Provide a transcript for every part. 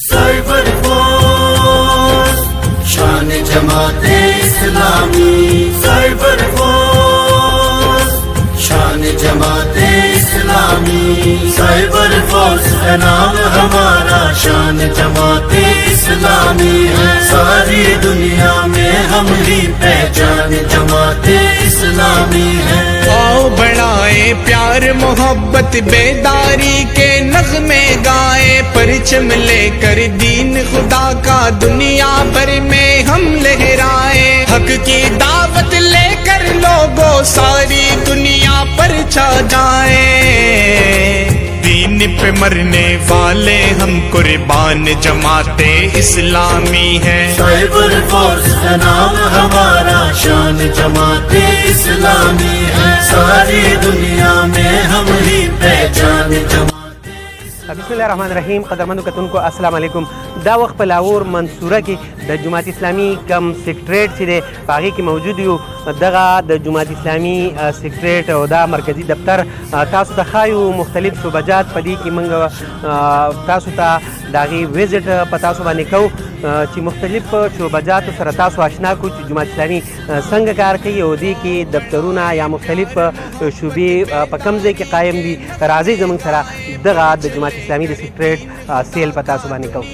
Cyber force شان Jamaat Islami, cyber force شان Jamaat Islami, cyber force ہے نام ہمارا، شان جماعت اسلامی ہے، ساری دنیا میں ہم ہی پہچان جماعت اسلامی ہے۔ آؤ بڑھائے پیار محبت بیداری کے نغمے گائے، پرچم لے کر دین خدا کا دنیا بھر میں ہم لہرائے، حق کی دعوت لے کر لوگوں ساری دنیا پر چھا جائیں، دین پہ مرنے والے ہم قربان جماعت اسلامی ہیں۔ سائبر فورس ہے نام ہمارا، شان جماعت اسلامی ہے، ساری دنیا میں ہم ہی پہچان جماعت۔ بسم الله الرحمن الرحیم. قدرمنو کتونکو السلام علیکم. دا وخت په لاهور منصوره کې د جماعت اسلامي کم سیکریټریټ چې دی په هغې کې موجود یو. دغه د جماعت اسلامي سیکریټریټ او دا مرکزي دفتر تاسو ته ښایو، مختلف شعبجات په دې کې موږ تاسو ته د هغې ویزټ په تاسو باندې کوو چې مختلف شعبجاتو سره تاسو آشنا کړو چې جماعت اسلامي څنګه کار کوي او دې کې دفترونه یا مختلف شعبې په کوم ځای کې قایم دي. راځئ زموږ سره دغه د جماعت اسلامی د سیکریټریټ سیل پتا سو باندې کوو.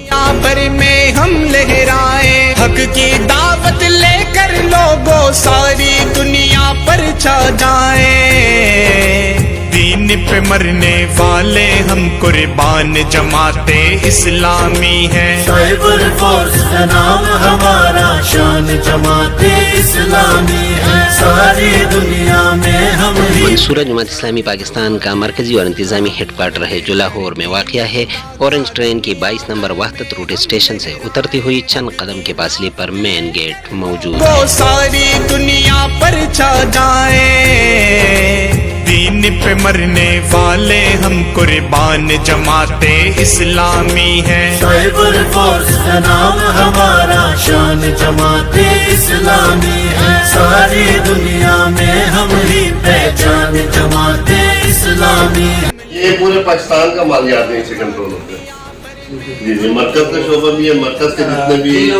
پر میں ہم لہرائیں، حق کی دعوت لے کر لوگوں ساری دنیا پر چھا جائیں، دین پہ مرنے والے ہم قربان جماعت اسلامی ہیں۔ سائبر فورس ہے نام ہمارا، شان جماعت اسلامی ہے، ساری دنیا میں ہم ہی۔ منصورہ جماعت اسلامی پاکستان کا مرکزی اور انتظامی ہیڈ کوارٹر ہے جو لاہور میں واقع ہے۔ اورنج ٹرین کی 22 نمبر وحدت روٹ اسٹیشن سے اترتی ہوئی چند قدم کے فاصلے پر مین گیٹ موجود ہے۔ وہ ساری دنیا پر چھا جائیں، دین پہ مرنے والے ہم قربان جماعت اسلامی ہیں۔ سائبر فورس ہے نام ہمارا، شان جماعت اسلامی ہے، ساری دنیا میں ہم ہی پہچان جماعت اسلامی ہے۔ یہ پورے پاکستان کا مالیات نہیں سے کنٹرول ہوتے ہیں۔ جی مرکز کا شعبہ بھی ہے، مرکز کے جتنے بھی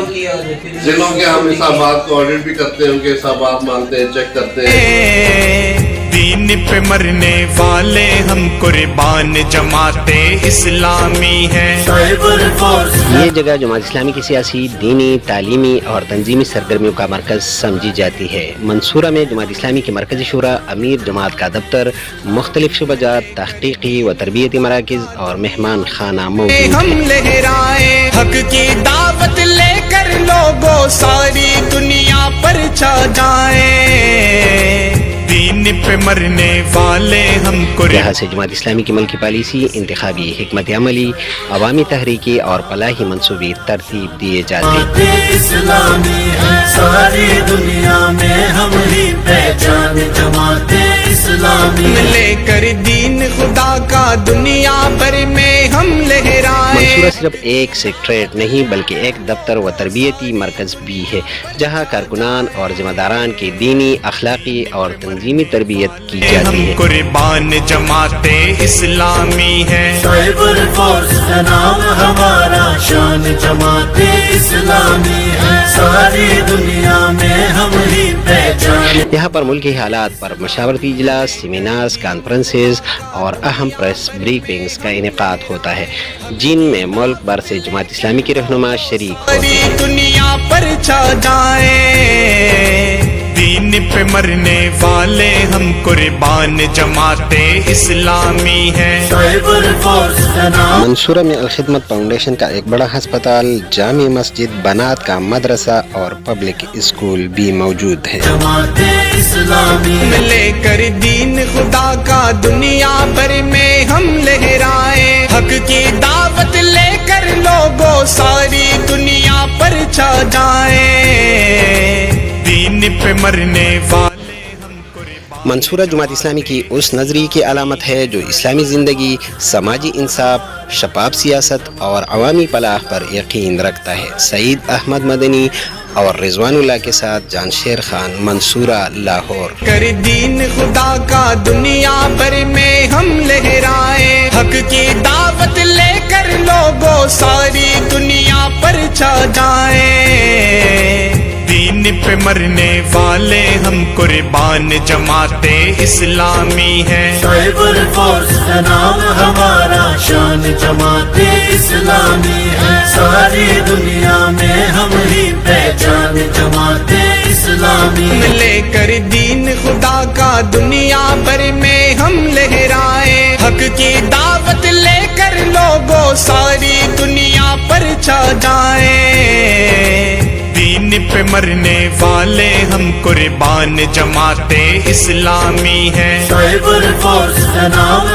ضلعوں کے ہم حسابات کو آڈٹ بھی کرتے ہیں، ان کے حسابات مانتے ہیں، چیک کرتے ہیں۔ دین پہ مرنے والے ہم قربان جماعت اسلامی ہیں۔ سائبر فورس یہ جگہ جماعت اسلامی کی سیاسی، دینی، تعلیمی اور تنظیمی سرگرمیوں کا مرکز سمجھی جاتی ہے۔ منصورہ میں جماعت اسلامی کی مرکزی شورا، امیر جماعت کا دفتر، مختلف شعبجات، تحقیقی و تربیتی مراکز اور مہمان خانہ موجود ہم ہیں۔ لہرائیں، حق کی دعوت لے کر لوگوں ساری دنیا پر چھا جائیں، دین پہ مرنے والے ہم لہٰذا سے جماعت اسلامی کی ملکی پالیسی، انتخابی حکمت عملی، عوامی تحریکی اور فلاحی منصوبے ترتیب دیے جاتے ہیں۔ اسلامی ہے، ساری دنیا میں ہم ہی پہچان جماعت اسلامی ہے۔ لے کر دین خدا کا دنیا بھر میں ہم لہرائیں۔ منصورہ صرف ایک سیکریٹریٹ نہیں بلکہ ایک دفتر و تربیتی مرکز بھی ہے جہاں کارکنان اور ذمہ داران کی دینی، اخلاقی اور تنظیمی تربیت کی جاتی ہے۔ قربان جماعت اسلامی ہیں۔ سائبر فورس ہے نام ہمارا، شان جماعت اسلامی ہے، ساری دنیا میں ہم ہی پہچان۔ یہاں پر ملکی حالات پر مشاورتی اجلاس، سیمینارز، کانفرنسز اور اہم پریس بریفنگز کا انعقاد ہوتا ہے جن میں ملک بھر سے جماعت اسلامی کے رہنما شریک ہوتے ہیں۔ ساری دنیا پر چھا جائیں، دین پہ مرنے والے ہم قربان جماعت اسلامی ہیں۔ سائبر فورس ہے نام منصورہ میں الخدمت فاؤنڈیشن کا ایک بڑا ہسپتال، جامع مسجد، بنات کا مدرسہ اور پبلک اسکول بھی موجود ہے۔ جماعت اسلامی ہے۔ لے کر دین خدا کا دنیا بھر میں ہم لہرائیں، حق کی دعوت لے کر لوگوں ساری دنیا پر چھا جائیں، دین پہ مرنے والے ہم قربان۔ منصورہ جماعت اسلامی کی اس نظریے کی علامت ہے جو اسلامی زندگی، سماجی انصاف، شفاف سیاست اور عوامی فلاح پر یقین رکھتا ہے۔ سعید احمد مدنی اور رضوان اللہ کے ساتھ جانشیر خان، منصورہ، لاہور۔ کر دین خدا کا دنیا بھر میں ہم لہرائیں، حق کی دعوت لے کر لوگوں ساری دنیا پر چھا جائیں دین پہ مرنے والے ہم قربان جماعت اسلامی ہیں سائبر فورس کا نام ہمارا شان جماعت اسلامی ہے ساری دنیا میں ہم ہی پہچان جماعت اسلامی ہے لے کر دین خدا کا دنیا بھر میں ہم لہرائیں حق کی دعوت لے کر لوگوں ساری دنیا پر چھا جائیں دین پہ مرنے والے ہم قربان جماعت اسلامی ہیں سائبر فورس کا نام